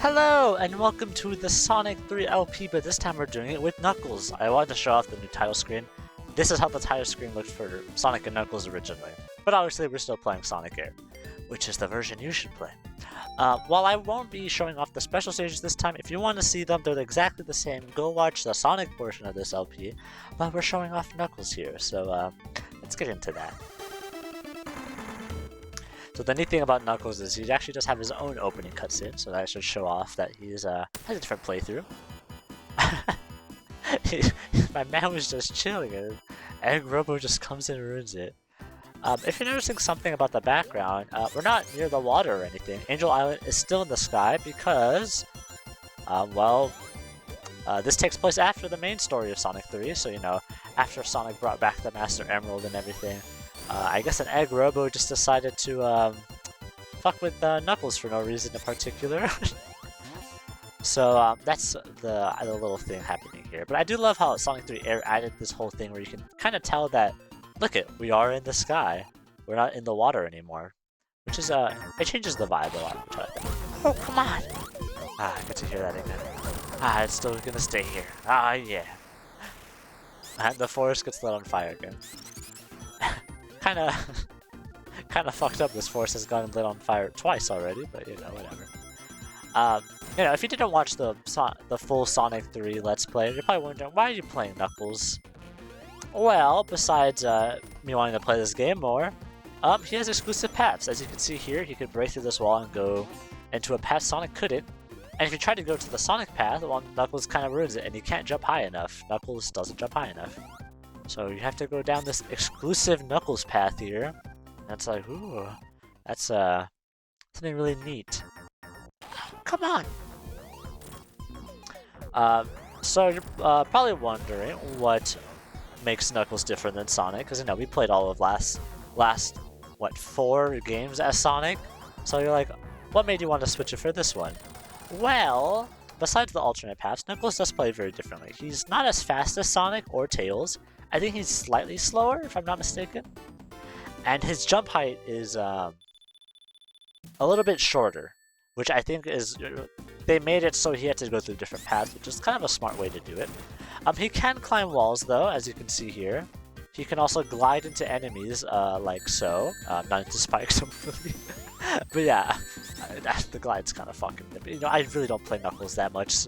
Hello, and welcome to the Sonic 3 LP, but this time we're doing it with Knuckles. I wanted to show off the new title screen. This is how the title screen looked for Sonic and Knuckles originally. But obviously we're still playing Sonic Air, which is the version you should play. While I won't be showing off the special stages this time, if you want to see them, they're exactly the same. Go watch the Sonic portion of this LP, but we're showing off Knuckles here, so let's get into that. So the neat thing about Knuckles is he actually does have his own opening cutscene, so that should show off that he's has a different playthrough. My man was just chilling and Egg Robo just comes in and ruins it. If you're noticing something about the background, we're not near the water or anything. Angel Island is still in the sky because, this takes place after the main story of Sonic 3, so you know, after Sonic brought back the Master Emerald and everything. I guess an Egg Robo just decided to fuck with Knuckles for no reason in particular. So that's the little thing happening here. But I do love how Sonic 3 Air added this whole thing where you can kind of tell that, look it, we are in the sky. We're not in the water anymore. Which is, it changes the vibe a lot. Which I like. Oh, come on! I get to hear that again. It's still gonna stay here. Yeah. And the forest gets lit on fire again. Kinda fucked up. This forest has gotten lit on fire twice already, but you know, whatever. You know, if you didn't watch the full Sonic 3 Let's Play, you're probably wondering, why are you playing Knuckles? Well, besides me wanting to play this game more, he has exclusive paths. As you can see here, he could break through this wall and go into a path Sonic couldn't. And if you try to go to the Sonic path, well, Knuckles kind of ruins it, and you can't jump high enough. Knuckles doesn't jump high enough. So you have to go down this exclusive Knuckles path here. That's like, ooh, that's something really neat. Come on! So you're probably wondering what makes Knuckles different than Sonic, because you know we played all of last what 4 games as Sonic. So you're like, what made you want to switch it for this one? Well, besides the alternate paths, Knuckles does play very differently. He's not as fast as Sonic or Tails. I think he's slightly slower, if I'm not mistaken. And his jump height is a little bit shorter, which I think is... They made it so he had to go through different paths, which is kind of a smart way to do it. He can climb walls, though, as you can see here. He can also glide into enemies, like so. Not into spikes, hopefully. But yeah, the glide's kind of fucking... You know, I really don't play Knuckles that much.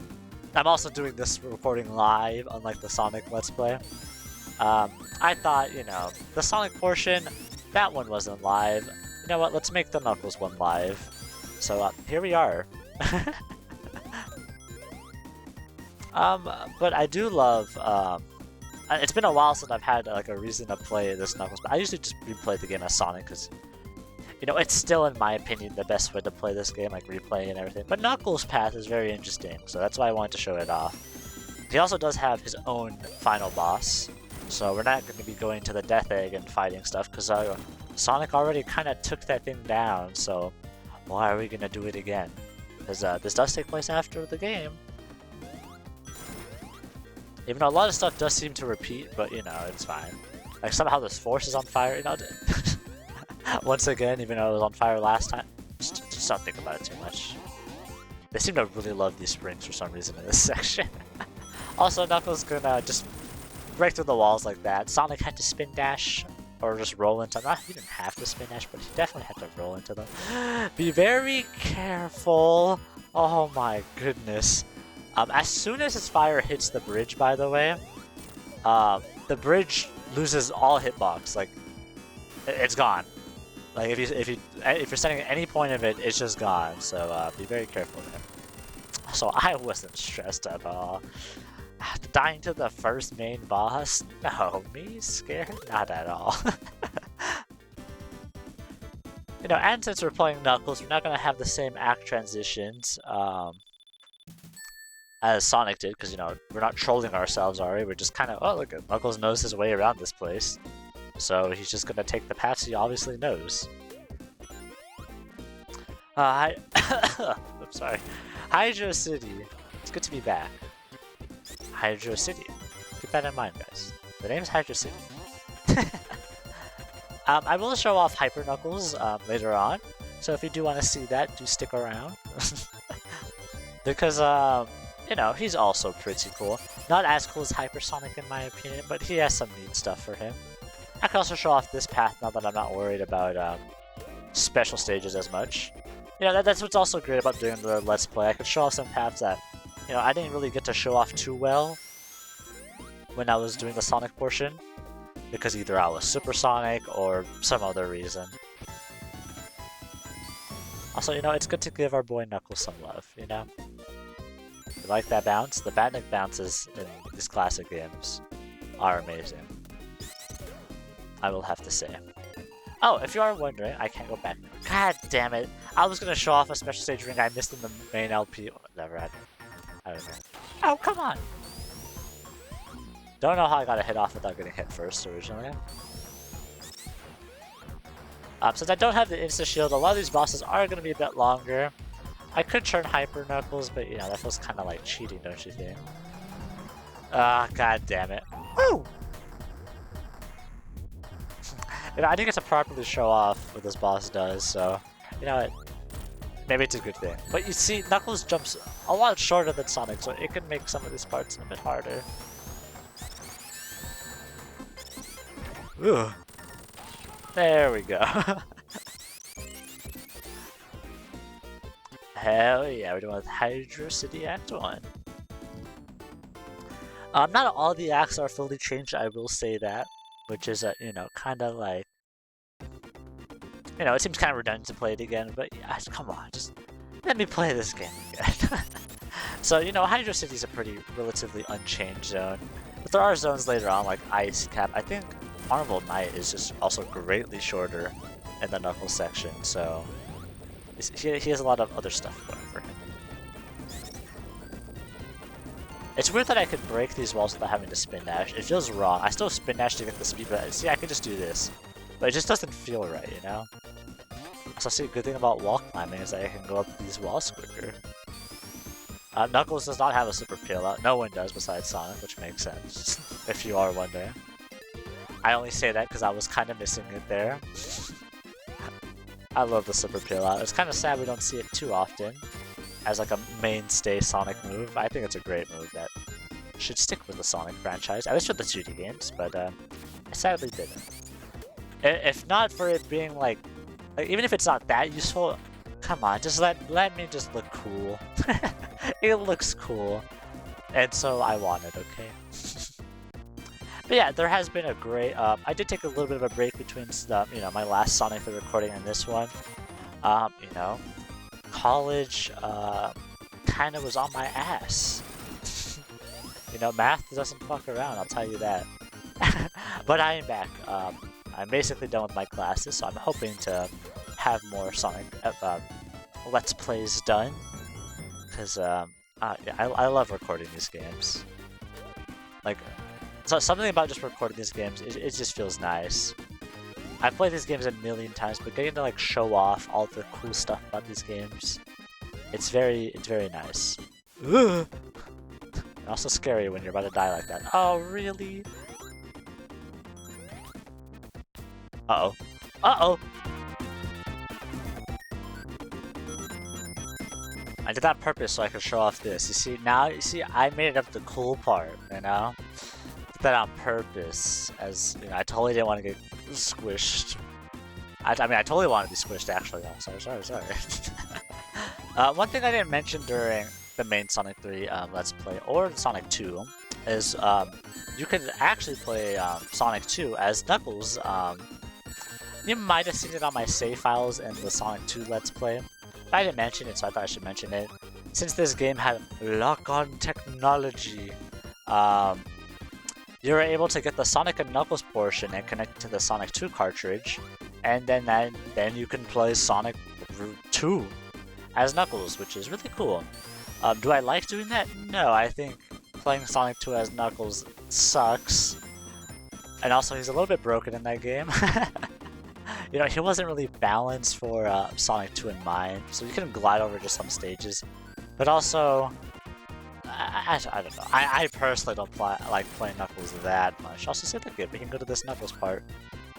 I'm also doing this recording live, unlike the Sonic Let's Play. I thought, you know, the Sonic portion, that one wasn't live. You know what, let's make the Knuckles one live. So, here we are. But I do love, it's been a while since I've had, like, a reason to play this Knuckles, but I usually just replay the game as Sonic, because, you know, it's still, in my opinion, the best way to play this game, like, replay and everything. But Knuckles' path is very interesting, so that's why I wanted to show it off. He also does have his own final boss. So we're not going to be going to the Death Egg and fighting stuff, because Sonic already kind of took that thing down, so why are we going to do it again? Because this does take place after the game. Even though a lot of stuff does seem to repeat, but you know, it's fine. Like somehow this forest is on fire, you know? Once again, even though it was on fire last time, just don't think about it too much. They seem to really love these springs for some reason in this section. Also, Knuckles gonna just break through the walls like that. Sonic had to spin dash, or just roll into them. He didn't have to spin dash, but he definitely had to roll into them. Be very careful. Oh my goodness. As soon as his fire hits the bridge, by the way, the bridge loses all hitbox. Like, it's gone. Like if you're standing at any point of it, it's just gone. So be very careful there. So I wasn't stressed at all. Dying to the first main boss? No, me scared? Not at all. You know, and since we're playing Knuckles, we're not going to have the same act transitions as Sonic did, because, you know, we're not trolling ourselves, are we? We're just kind of, oh, look, Knuckles knows his way around this place. So he's just going to take the paths he obviously knows. I'm sorry. Hydro City. It's good to be back. Hydro City. Keep that in mind, guys. The name is Hydro City. I will show off Hyper Knuckles later on, so if you do want to see that, do stick around. Because, you know, he's also pretty cool. Not as cool as Hypersonic in my opinion, but he has some neat stuff for him. I can also show off this path now that I'm not worried about special stages as much. You know, that's what's also great about doing the Let's Play. I could show off some paths that, you know, I didn't really get to show off too well when I was doing the Sonic portion, because either I was Supersonic or some other reason. Also, you know, it's good to give our boy Knuckles some love, you know? You like that bounce? The Batnik bounces in these classic games are amazing, I will have to say. Oh, if you are wondering, I can't go back. God damn it. I was gonna show off a special stage ring I missed in the main LP. Whatever, I don't know. Oh, come on! Don't know how I got a hit off without getting hit first originally. Since I don't have the insta-shield, a lot of these bosses are gonna be a bit longer. I could turn Hyper Knuckles, but you know, that feels kinda like cheating, don't you think? Ah, god damn it. Woo! You know, I didn't get to properly show off what this boss does, so, you know, maybe it's a good thing. But you see, Knuckles jumps a lot shorter than Sonic, so it can make some of these parts a bit harder. Ugh. There we go. Hell yeah, we're doing with Hydro City Act 1. Not all the acts are fully changed, I will say that. Which is, you know, kind of like... You know, it seems kind of redundant to play it again, but yeah, come on, just let me play this game again. So, you know, Hydro City is a pretty relatively unchanged zone. But there are zones later on, like Ice Cap. I think Carnival Night is just also greatly shorter in the Knuckles section, so... He has a lot of other stuff going for him. It's weird that I could break these walls without having to spin dash. It feels wrong. I still spin dash to get the speed, but see, I could just do this. But it just doesn't feel right, you know? So see, a good thing about wall climbing is that I can go up these walls quicker. Knuckles does not have a super peel out. No one does besides Sonic, which makes sense, if you are wondering. I only say that because I was kind of missing it there. I love the super peel out. It's kind of sad we don't see it too often as like a mainstay Sonic move. I think it's a great move that should stick with the Sonic franchise, at least with the 2D games, but I sadly didn't. If not for it being like even if it's not that useful, come on, just let me just look cool. It looks cool, and so I want it, okay? But yeah, there has been a great, I did take a little bit of a break between, you know, my last Sonic the recording and this one. You know, college, kind of was on my ass. You know, math doesn't fuck around, I'll tell you that. But I am back. I'm basically done with my classes, so I'm hoping to have more Sonic Let's Plays done. Because, yeah, I love recording these games. Like, so something about just recording these games, it just feels nice. I've played these games a million times, but getting to like show off all the cool stuff about these games, it's very nice. Ugh. And also scary when you're about to die like that. Oh, really? Uh-oh. Uh-oh! I did that on purpose so I could show off this. You see, now, I made it up the cool part, you know? Did that on purpose, as, you know, I totally didn't want to get squished. I mean, I totally wanted to be squished, actually. Oh, sorry. One thing I didn't mention during the main Sonic 3 Let's Play, or Sonic 2, is you could actually play Sonic 2 as Knuckles. You might have seen it on my save files in the Sonic 2 Let's Play. I didn't mention it, so I thought I should mention it. Since this game had lock-on technology, you were able to get the Sonic and Knuckles portion and connect it to the Sonic 2 cartridge, and then you can play Sonic 2 as Knuckles, which is really cool. Do I like doing that? No, I think playing Sonic 2 as Knuckles sucks. And also, he's a little bit broken in that game. You know, he wasn't really balanced for Sonic 2 in mind, so you can glide over just some stages. But also, I don't know. I personally don't like playing Knuckles that much. Also, see, look, we can go to this Knuckles part,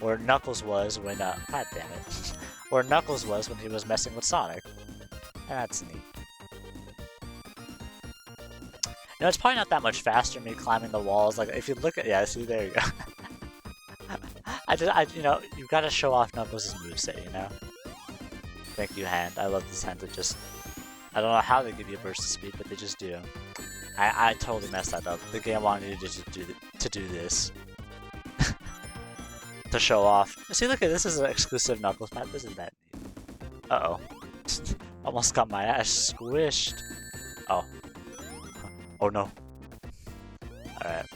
where Knuckles was when, god damn it, where Knuckles was when he was messing with Sonic. That's neat. You know, it's probably not that much faster me climbing the walls. Like, if you look at, yeah, see, there you go. you know, you've got to show off Knuckles' moveset, you know? Thank you, hand. I love this hand that just, I don't know how they give you a burst of speed, but they just do. I totally messed that up. The game wanted you to do this. To show off. See, look at this is an exclusive Knuckles map. Isn't that neat? Uh-oh. Almost got my ass squished. Oh. Oh no. Alright.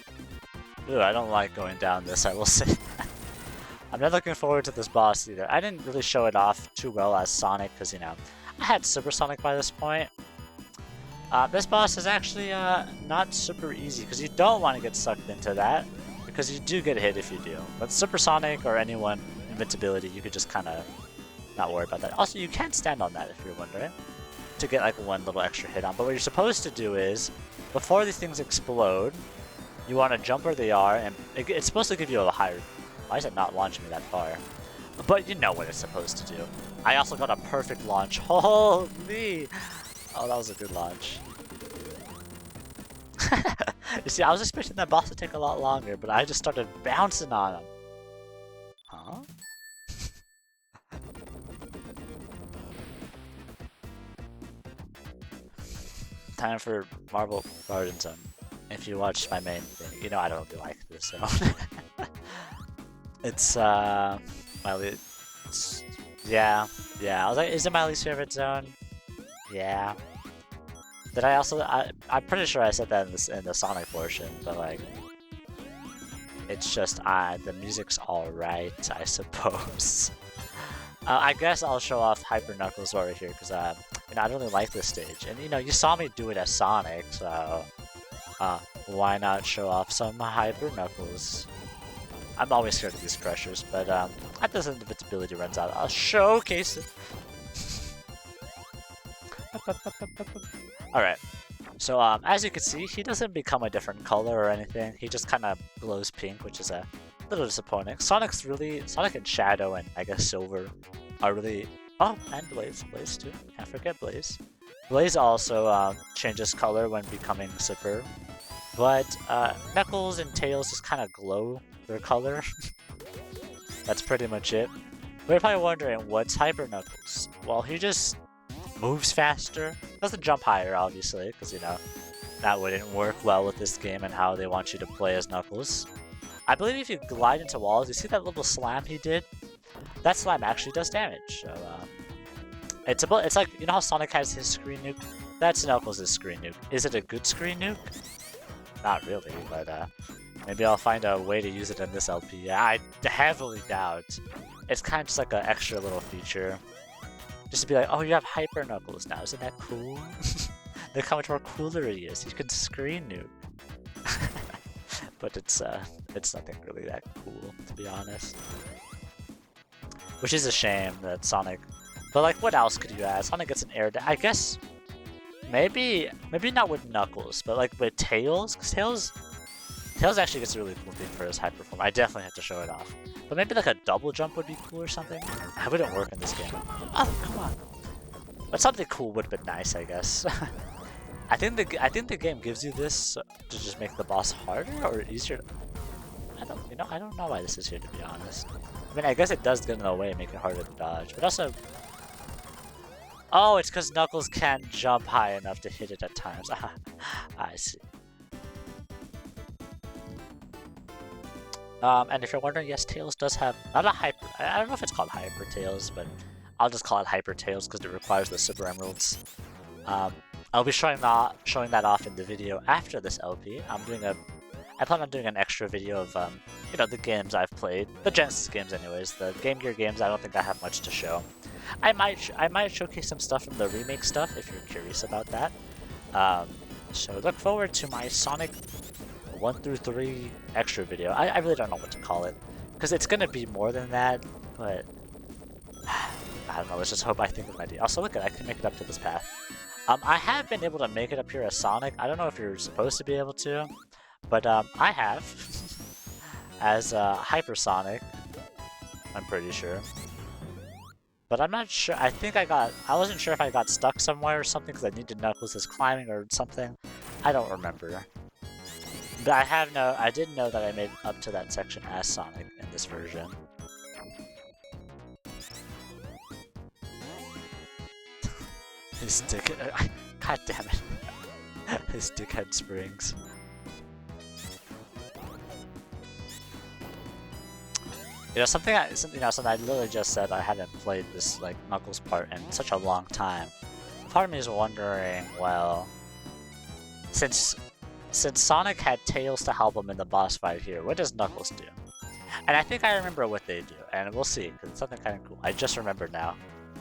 Ooh, I don't like going down this, I will say. I'm not looking forward to this boss either. I didn't really show it off too well as Sonic, because, you know, I had Super Sonic by this point. This boss is actually not super easy, because you don't want to get sucked into that, because you do get hit if you do. But Super Sonic or anyone, invincibility, you could just kind of not worry about that. Also, you can stand on that if you're wondering, to get like one little extra hit on. But what you're supposed to do is, before these things explode, you want to jump where they are, and it's supposed to give you a higher... Why is it not launching me that far? But you know what it's supposed to do. I also got a perfect launch. Holy! Oh, that was a good launch. You see, I was expecting that boss to take a lot longer, but I just started bouncing on him. Huh? Time for Marble Garden Zone. If you watch my main thing, you know I don't really like this zone. It's yeah. I was like, is it my least favorite zone? Yeah. Did I also? I'm pretty sure I said that in the Sonic portion, but like, it's just the music's alright, I suppose. I guess I'll show off Hyper Knuckles over here because you know, I don't really like this stage, and you know, you saw me do it as Sonic, so why not show off some Hyper Knuckles? I'm always scared of these pressures, but after the invincibility runs out, I'll showcase it. Alright, so as you can see, he doesn't become a different color or anything. He just kind of glows pink, which is a little disappointing. Sonic and Shadow and I guess Silver are really... Oh, and Blaze too. Can't forget Blaze. Blaze also changes color when becoming Super, but Knuckles and Tails just kind of glow their color. That's pretty much it. But you're probably wondering, what's Hyper Knuckles? Well, he just moves faster. Doesn't jump higher, obviously, because, you know, that wouldn't work well with this game and how they want you to play as Knuckles. I believe if you glide into walls, you see that little slam he did? That slam actually does damage, so, it's like, you know how Sonic has his screen nuke? That's Knuckles' screen nuke. Is it a good screen nuke? Not really, but, maybe I'll find a way to use it in this LP. Yeah, I heavily doubt. It's kind of just like an extra little feature. Just to be like, oh, you have Hyper Knuckles now. Isn't that cool? Look how much more cooler he is. You can screen nuke. But it's nothing really that cool, to be honest. Which is a shame that Sonic... But like, what else could you add? Sonic gets an air... I guess... Maybe not with Knuckles, but like with Tails? Because Tails actually gets a really cool thing for his hyper form. I definitely have to show it off. But maybe like a double jump would be cool or something? That wouldn't work in this game. Oh, come on. But something cool would have been nice, I guess. I think the game gives you this to just make the boss harder or easier. I don't know why this is here, to be honest. I mean, I guess it does get in the way and make it harder to dodge, but also... Oh, it's because Knuckles can't jump high enough to hit it at times. I see. And if you're wondering, yes, Tails does have, not a hyper, I don't know if it's called Hyper Tails, but I'll just call it Hyper Tails because it requires the Super Emeralds. I'll be showing that off in the video after this LP. I plan on doing an extra video of, you know, the games I've played, the Genesis games anyways, the Game Gear games. I don't think I have much to show. I might showcase some stuff from the remake stuff if you're curious about that. So look forward to my Sonic 1 through 3 extra video. I really don't know what to call it, because it's gonna be more than that, but I don't know, let's just hope I think of an idea. Also, look, I can make it up to this path. I have been able to make it up here as Sonic. I don't know if you're supposed to be able to, but I have as Hyper Sonic, I'm pretty sure. But I'm not sure. I wasn't sure if I got stuck somewhere or something because I needed Knuckles' climbing or something. I don't remember. But I did know that I made up to that section as Sonic in this version. His dick, god damn it. His dickhead springs. You know, something I literally just said, I hadn't played this, like, Knuckles part in such a long time. Part of me is wondering, well, since Sonic had Tails to help him in the boss fight here, what does Knuckles do? And I think I remember what they do, and we'll see, because it's something kind of cool. I just remembered now.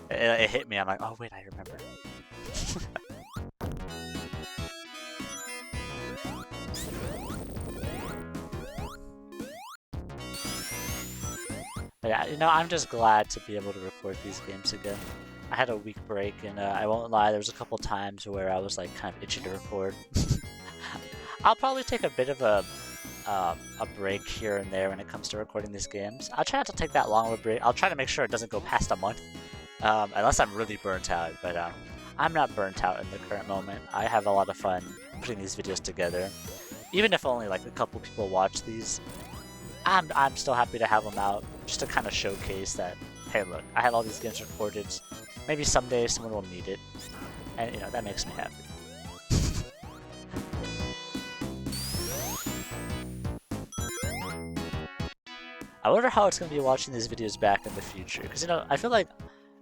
It hit me, I'm like, oh wait, I remember. Yeah, you know, I'm just glad to be able to record these games again. I had a week break, and I won't lie, there was a couple times where I was like kind of itching to record. I'll probably take a bit of a break here and there when it comes to recording these games. I'll try not to take that long of a break. I'll try to make sure it doesn't go past a month, unless I'm really burnt out. But I'm not burnt out in the current moment. I have a lot of fun putting these videos together, even if only like a couple people watch these. I'm still happy to have them out, just to kind of showcase that, hey look, I have all these games recorded, maybe someday someone will need it, and you know, that makes me happy. I wonder how it's going to be watching these videos back in the future, because you know, I feel like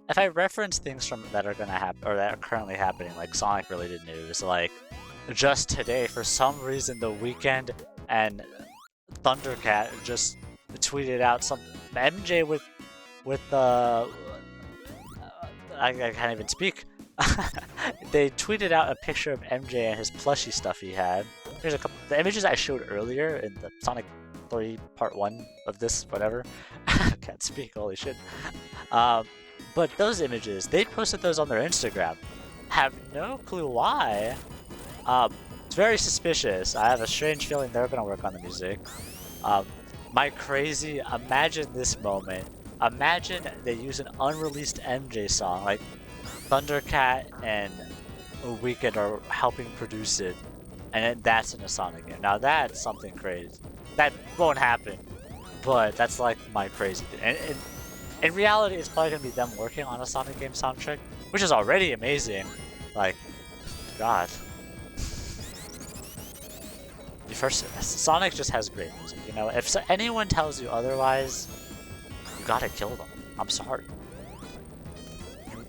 if I reference things that are going to happen, or that are currently happening, like Sonic related news, like just today, for some reason, The Weeknd and Thundercat just tweeted out some MJ with I can't even speak. They tweeted out a picture of MJ and his plushie stuff he had. Here's a couple. The images I showed earlier in the Sonic 3 Part 1 of this, whatever. Can't speak. Holy shit. But those images, they posted those on their Instagram. Have no clue why. It's very suspicious. I have a strange feeling they're gonna work on the music. Imagine this moment. Imagine they use an unreleased MJ song, like Thundercat and Weeknd are helping produce it, and that's in a Sonic game. Now that's something crazy. That won't happen, but that's like my crazy thing. And in reality, it's probably gonna be them working on a Sonic game soundtrack, which is already amazing. Like, God. Sonic just has great music, you know? If anyone tells you otherwise, you gotta kill them. I'm sorry.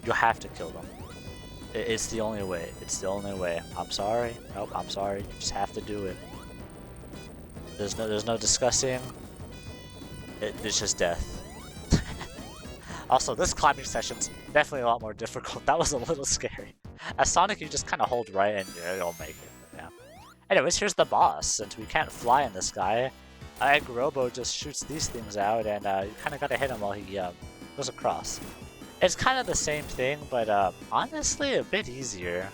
You have to kill them. It's the only way. It's the only way. I'm sorry. Nope, I'm sorry. You just have to do it. There's no discussing. It's just death. Also, this climbing session's definitely a lot more difficult. That was a little scary. As Sonic, you just kind of hold right and you'll make it. Yeah. Anyways, here's the boss. Since we can't fly in the sky, Egg Robo just shoots these things out, and you kind of gotta hit him while he goes across. It's kind of the same thing, but honestly, a bit easier.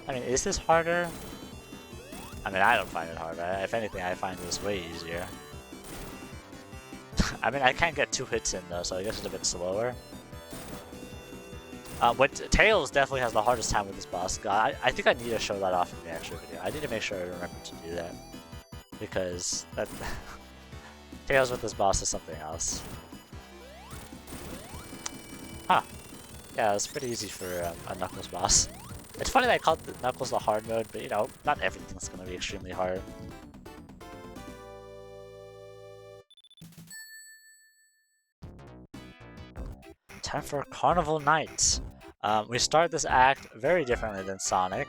I mean, is this harder? I mean, I don't find it hard. If anything, I find this way easier. I mean, I can't get 2 hits in though, so I guess it's a bit slower. Tails definitely has the hardest time with this boss. God, I think I need to show that off in the extra video. I need to make sure I remember to do that, because Tails with this boss is something else. Huh. Yeah, it's pretty easy for a Knuckles boss. It's funny that I called Knuckles the hard mode, but you know, not everything's gonna be extremely hard. Time for Carnival Night. We start this act very differently than Sonic.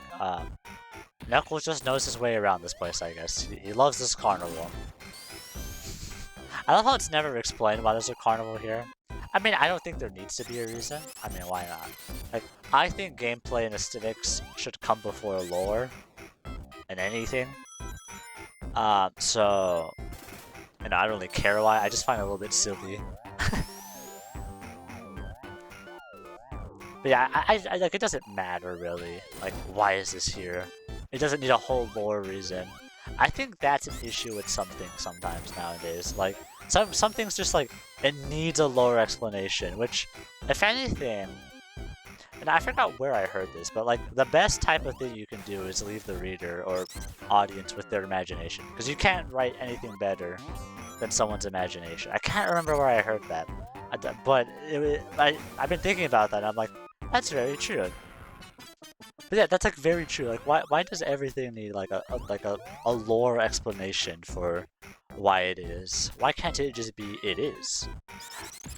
Knuckles just knows his way around this place, I guess. He loves this carnival. I love how it's never explained why there's a carnival here. I mean, I don't think there needs to be a reason. I mean, why not? Like, I think gameplay and aesthetics should come before lore and anything. So, you know, I don't really care why. I just find it a little bit silly. But yeah, I like, it doesn't matter really. Like, why is this here? It doesn't need a whole lore reason. I think that's an issue with some things sometimes nowadays. Like, some things just like, it needs a lore explanation, which, if anything, and I forgot where I heard this, but like the best type of thing you can do is leave the reader or audience with their imagination, because you can't write anything better than someone's imagination. I can't remember where I heard that, but I've been thinking about that. And I'm like, that's very true. But yeah, that's like very true. Like, why does everything need like a lore explanation for why it is? Why can't it just be it is?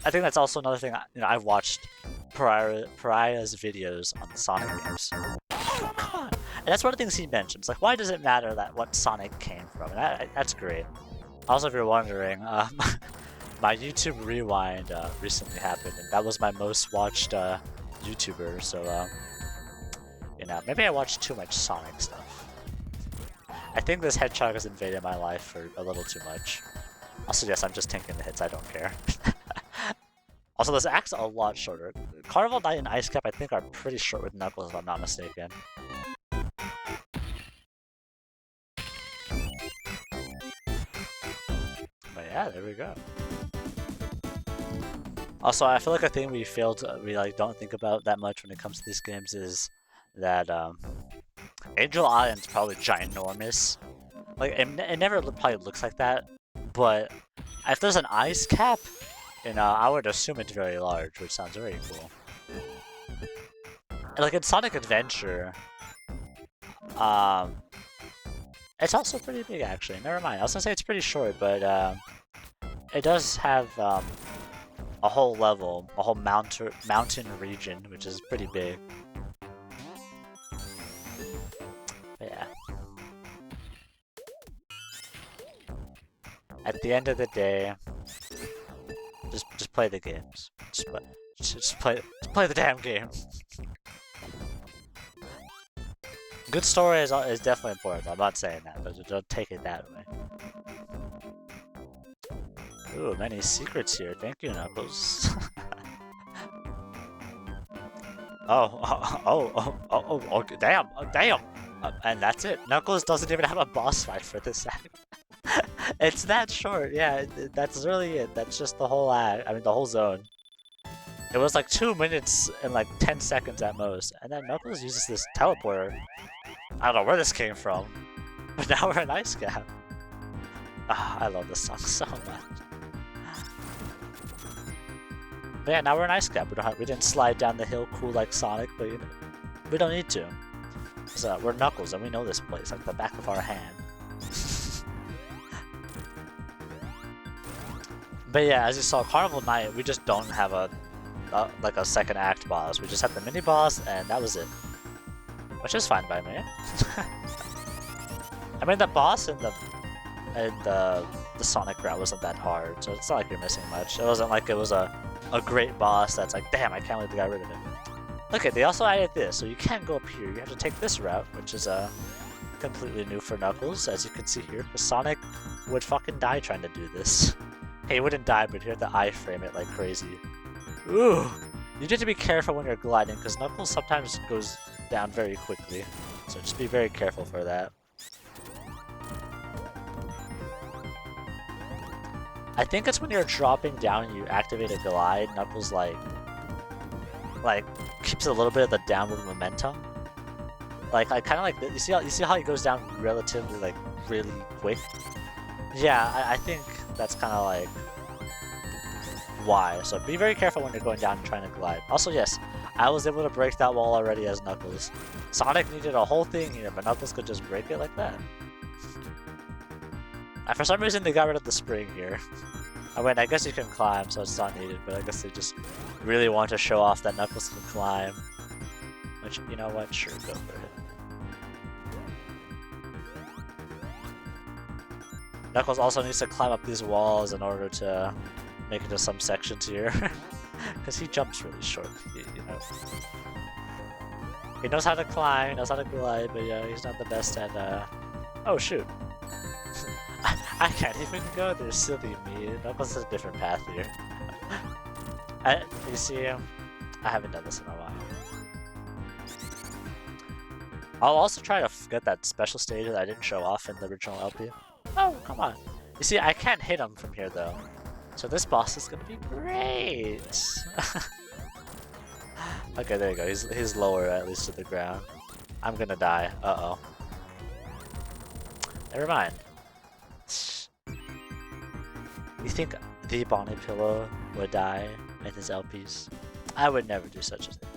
I think that's also another thing. I've watched Pariah's videos on the Sonic games. Oh, come on. And that's one of the things he mentions. Like, why does it matter that what Sonic came from? And that's great. Also, if you're wondering, my YouTube Rewind recently happened, and that was my most watched YouTuber. So, maybe I watched too much Sonic stuff. I think this Hedgehog has invaded my life for a little too much. Also, yes, I'm just tanking the hits. I don't care. Also, this act's a lot shorter. Carnival Night and Ice Cap, I think, are pretty short with Knuckles, if I'm not mistaken. But yeah, there we go. Also, I feel like a thing we don't think about that much when it comes to these games is that Angel Island's probably ginormous. Like, it never probably looks like that, but if there's an ice cap, I would assume it's very large, which sounds very cool. And like in Sonic Adventure, it's also pretty big actually. Never mind. I was gonna say it's pretty short, but it does have a whole level, a whole mountain region, which is pretty big. But yeah. At the end of the day, just play the games. Just play the damn game. Good story is definitely important. I'm not saying that, but don't take it that way. Ooh, many secrets here. Thank you, Knuckles. Oh, damn, damn. And that's it. Knuckles doesn't even have a boss fight for this act. It's that short, yeah, that's really it. That's just the whole act, the whole zone. It was like 2 minutes and like 10 seconds at most, and then Knuckles uses this teleporter. I don't know where this came from, but now we're in Ice Cap. I love this song so much. But yeah, now we're in Ice Cap. We didn't slide down the hill cool like Sonic, but we don't need to. So we're Knuckles and we know this place like the back of our hand. But yeah, as you saw, Carnival Night, we just don't have a second act boss. We just have the mini boss, and that was it, which is fine by me. The boss in the Sonic route wasn't that hard, so it's not like you're missing much. It wasn't like it was a great boss that's like, damn, I can't believe they got rid of it. Okay, they also added this, so you can't go up here. You have to take this route, which is completely new for Knuckles, as you can see here. Because Sonic would fucking die trying to do this. He wouldn't die, but you have to iframe it like crazy. Ooh! You need to be careful when you're gliding, because Knuckles sometimes goes down very quickly. So just be very careful for that. I think it's when you're dropping down and you activate a glide, Knuckles like keeps a little bit of the downward momentum. Like kind of like you see how he goes down relatively really quick. Yeah, I think that's kind of like why. So be very careful when you're going down and trying to glide. Also, yes, I was able to break that wall already as Knuckles. Sonic needed a whole thing here, but Knuckles could just break it like that. For some reason, they got rid of the spring here. I guess you can climb, so it's not needed, but I guess they just really want to show off that Knuckles can climb. Which, you know what? Sure, go for it. Knuckles also needs to climb up these walls in order to make it to some sections here. Because he jumps really short, you know. He knows how to climb, he knows how to glide, but yeah, he's not the best at, Oh, shoot. I can't even go there, silly me. Knuckles has a different path here. You see, I haven't done this in a while. I'll also try to get that special stage that I didn't show off in the original LP. Oh, come on. You see, I can't hit him from here, though. So this boss is gonna be great! Okay, there you go. He's lower at least to the ground. I'm gonna die. Uh-oh. Never mind. You think the Bonnie Pillow would die in his LPs? I would never do such a thing.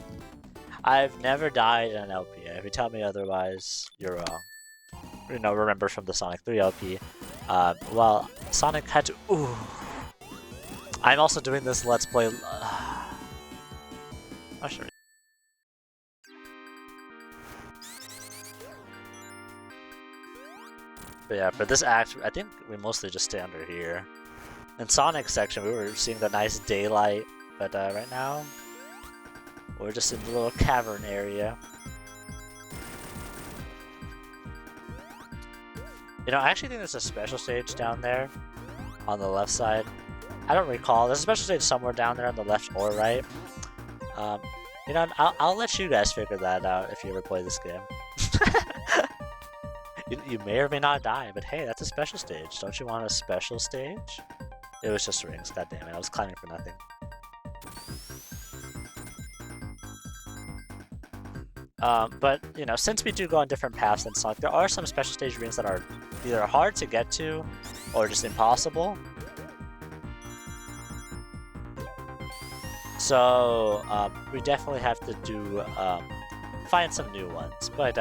I've never died in an LP. If you tell me otherwise, you're wrong. You know, remember from the Sonic 3 LP, well, Sonic had to. Ooh. I'm also doing this Let's Play. Oh, sure. But yeah, for this act, I think we mostly just stay under here. In Sonic's section, we were seeing the nice daylight, but right now, we're just in the little cavern area. You know, I actually think there's a special stage down there on the left side. I don't recall. There's a special stage somewhere down there on the left or right. You know, I'll let you guys figure that out if you ever play this game. You may or may not die, but hey, that's a special stage. Don't you want a special stage? It was just rings, god damn it, I was climbing for nothing. But, you know, since we do go on different paths than Sonic, there are some special stage rings that are either hard to get to, or just impossible. So, we definitely have to do, find some new ones, but,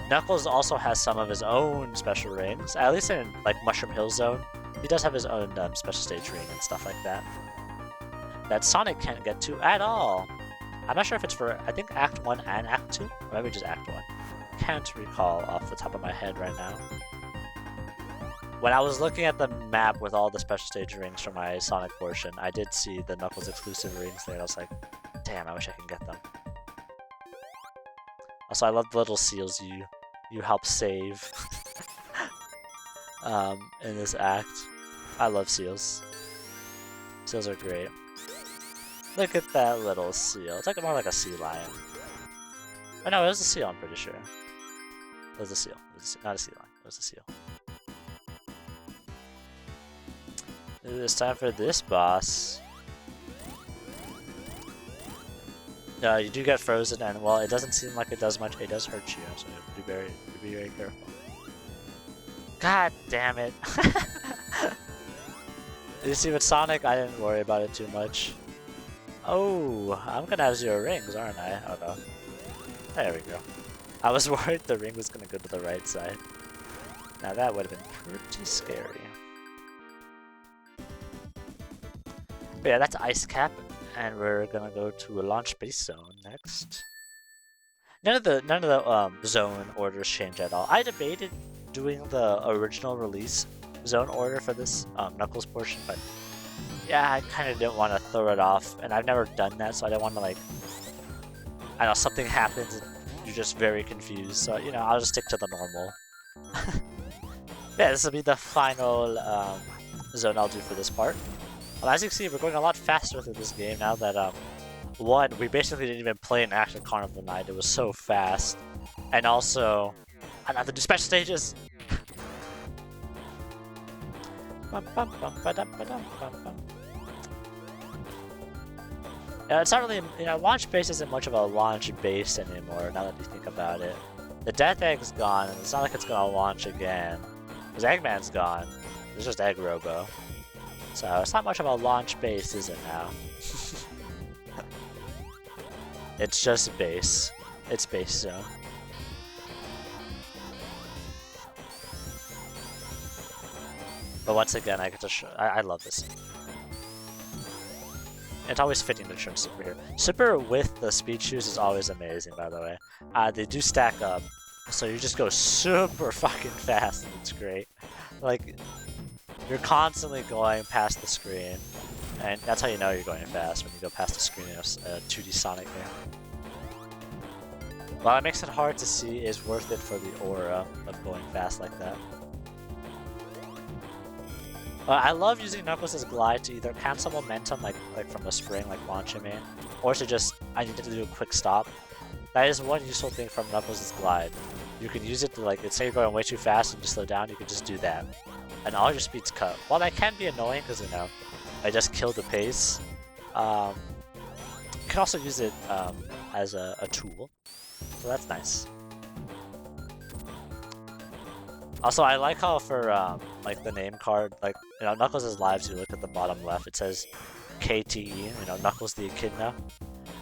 Knuckles also has some of his own special rings, at least in, like, Mushroom Hill Zone. He does have his own special stage ring and stuff like that. That Sonic can't get to at all. I'm not sure if it's for, I think, Act 1 and Act 2, or maybe just Act 1. Can't recall off the top of my head right now. When I was looking at the map with all the special stage rings for my Sonic portion, I did see the Knuckles exclusive rings there. I was like, damn, I wish I can get them. Also, I love the little seals you help save in this act. I love seals. Seals are great. Look at that little seal. It's like more like a sea lion. Oh no, it was a seal, I'm pretty sure. It was a seal. It was not a sea lion. It was a seal. It's time for this boss. You do get frozen, and well, it doesn't seem like it does much. It does hurt you, so be very careful. God damn it! You see, with Sonic, I didn't worry about it too much. Oh, I'm gonna have 0 rings, aren't I? Oh no. There we go. I was worried the ring was gonna go to the right side. Now that would have been pretty scary. But yeah, that's Ice Cap, and we're gonna go to a launch base zone next. None of the zone orders change at all. I debated doing the original release zone order for this Knuckles portion, but yeah, I kind of didn't want to throw it off, and I've never done that, so I didn't want to, like, I know something happens and you're just very confused, so you know, I'll just stick to the normal. Yeah, this will be the final zone I'll do for this part. As you can see, we're going a lot faster through this game now that, one, we basically didn't even play an actual Carnival Night. It was so fast. And also, I have to do special stages! Yeah, it's not really, you know, launch base isn't much of a launch base anymore, now that you think about it. The Death Egg's gone, and it's not like it's gonna launch again. Because Eggman's gone. There's just Egg Robo. So it's not much of a launch base, is it now? It's just base. It's base zone. But once again, I get to show. I love this. It's always fitting to trim Super here. Super with the speed shoes is always amazing, by the way. They do stack up, so you just go super fucking fast, and it's great. Like, you're constantly going past the screen, and that's how you know you're going fast, when you go past the screen in a 2D Sonic game. What makes it hard to see is worth it for the aura of going fast like that. I love using Knuckles' glide to either cancel momentum, like from the spring, like launch him in, or to just, I need to do a quick stop. That is one useful thing from Knuckles' glide. You can use it to, like, say you're going way too fast and you slow down, you can just do that. And all your speed's cut. While that can be annoying, because, you know, I just killed the pace, can also use it as a tool, so that's nice. Also, I like how for like the name card, like Knuckles' lives, you look at the bottom left, it says KTE, Knuckles the Echidna.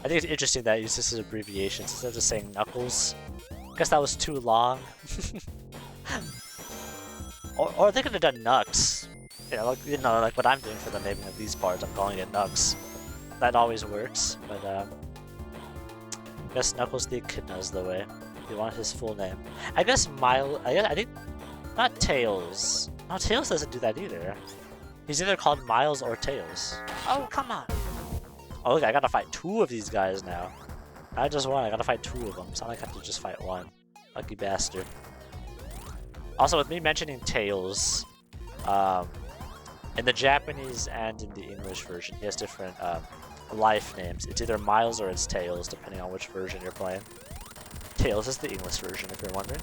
I think it's interesting that it uses this abbreviation instead of just saying Knuckles. I guess that was too long. or they could have done Knux. Like what I'm doing for the naming of these parts, I'm calling it Knux. That always works, but I guess Knuckles the Echidna is the way. You want his full name. I guess I think not Tails. No, Tails doesn't do that either. He's either called Miles or Tails. Oh, come on! Oh, look, I gotta fight 2 of these guys now. I just won, I gotta fight 2 of them. It's not like I have to just fight 1. Lucky bastard. Also, with me mentioning Tails, in the Japanese and in the English version, he has different life names. It's either Miles or it's Tails, depending on which version you're playing. Tails is the English version, if you're wondering.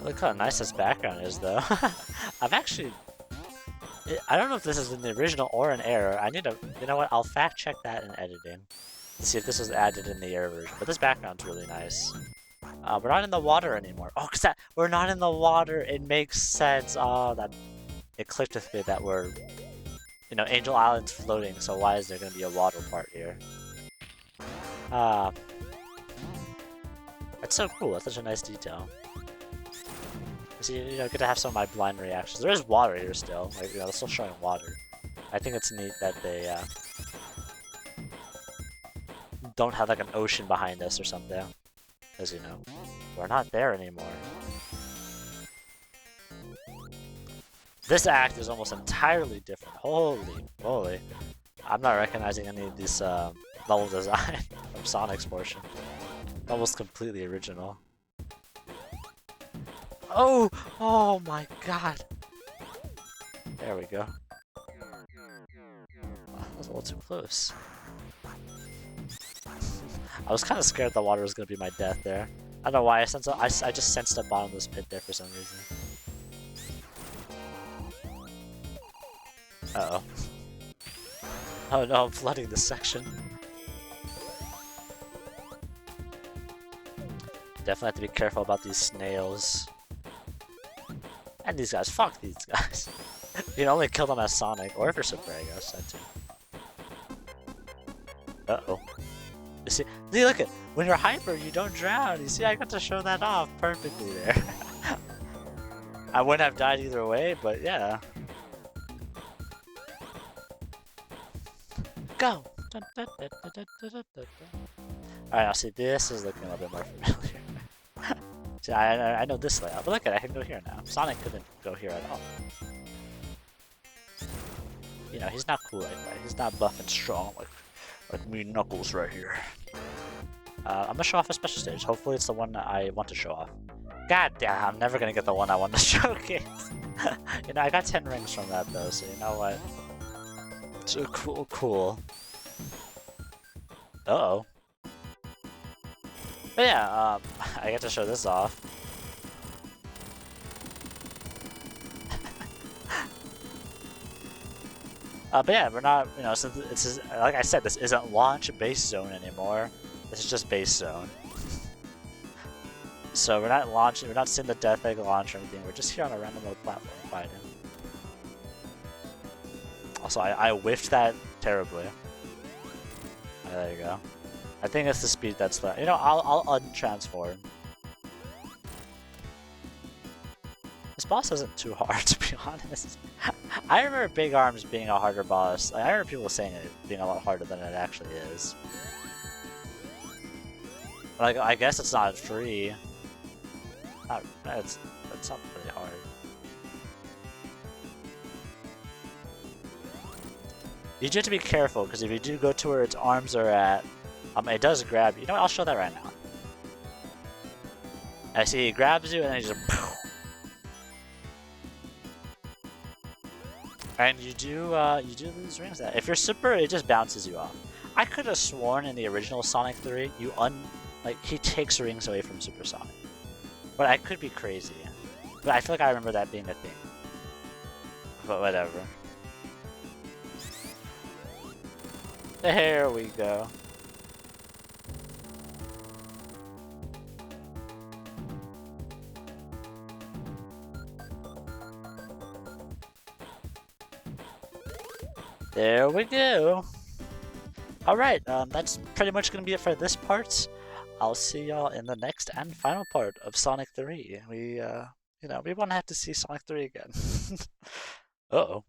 Look how nice this background is, though. I don't know if this is in the original or an error. I need to, you know what, I'll fact check that in editing to see if this was added in the error version. But this background's really nice. We're not in the water anymore. Oh, because we're not in the water, it makes sense. Oh, it clicked with me that we're, Angel Island's floating, so why is there going to be a water part here? That's so cool, that's such a nice detail. See, good to have some of my blind reactions. There is water here still, like, they're still showing water. I think it's neat that they don't have like an ocean behind us or something, because we're not there anymore. This act is almost entirely different. Holy moly! I'm not recognizing any of this level design from Sonic's portion. Almost completely original. Oh! Oh my god! There we go. Oh, that was a little too close. I was kind of scared the water was going to be my death there. I don't know why, I just sensed a bottomless pit there for some reason. Uh-oh. Oh no, I'm flooding this section. Definitely have to be careful about these snails. And these guys, fuck these guys. You can only kill them as Sonic, or if you're Super, I guess, that too. Uh-oh. You see, look at, when you're hyper, you don't drown. You see, I got to show that off perfectly there. I wouldn't have died either way, but yeah. Go! Alright, now see, this is looking a little bit more familiar. See, I know this layout, but look at it, I can go here now. Sonic couldn't go here at all. He's not cool like that. He's not buff and strong like me Knuckles right here. I'm gonna show off a special stage. Hopefully it's the one that I want to show off. God damn, I'm never gonna get the one I want to showcase. I got 10 rings from that though, so you know what? So cool. Uh-oh. But yeah, I get to show this off. But yeah, we're not, since this is, like I said, this isn't launch base zone anymore. This is just base zone. So we're not launching, we're not seeing the Death Egg launch or anything. We're just here on a random little platform fighting. Also, I whiffed that terribly. There you go. I think it's the speed that's left. I'll untransform. This boss isn't too hard, to be honest. I remember Big Arms being a harder boss. I remember people saying it being a lot harder than it actually is. Like, I guess it's not free. That's not really hard. You do have to be careful, because if you do go to where its arms are at, it does grab you. You know what? I'll show that right now. I see, it grabs you and then he just... And you do lose rings. That if you're super, it just bounces you off. I could have sworn in the original Sonic 3, like he takes rings away from Super Sonic, but I could be crazy. But I feel like I remember that being a thing. But whatever. There we go. There we go. Alright, that's pretty much going to be it for this part. I'll see y'all in the next and final part of Sonic 3. We, we won't have to see Sonic 3 again. Uh-oh.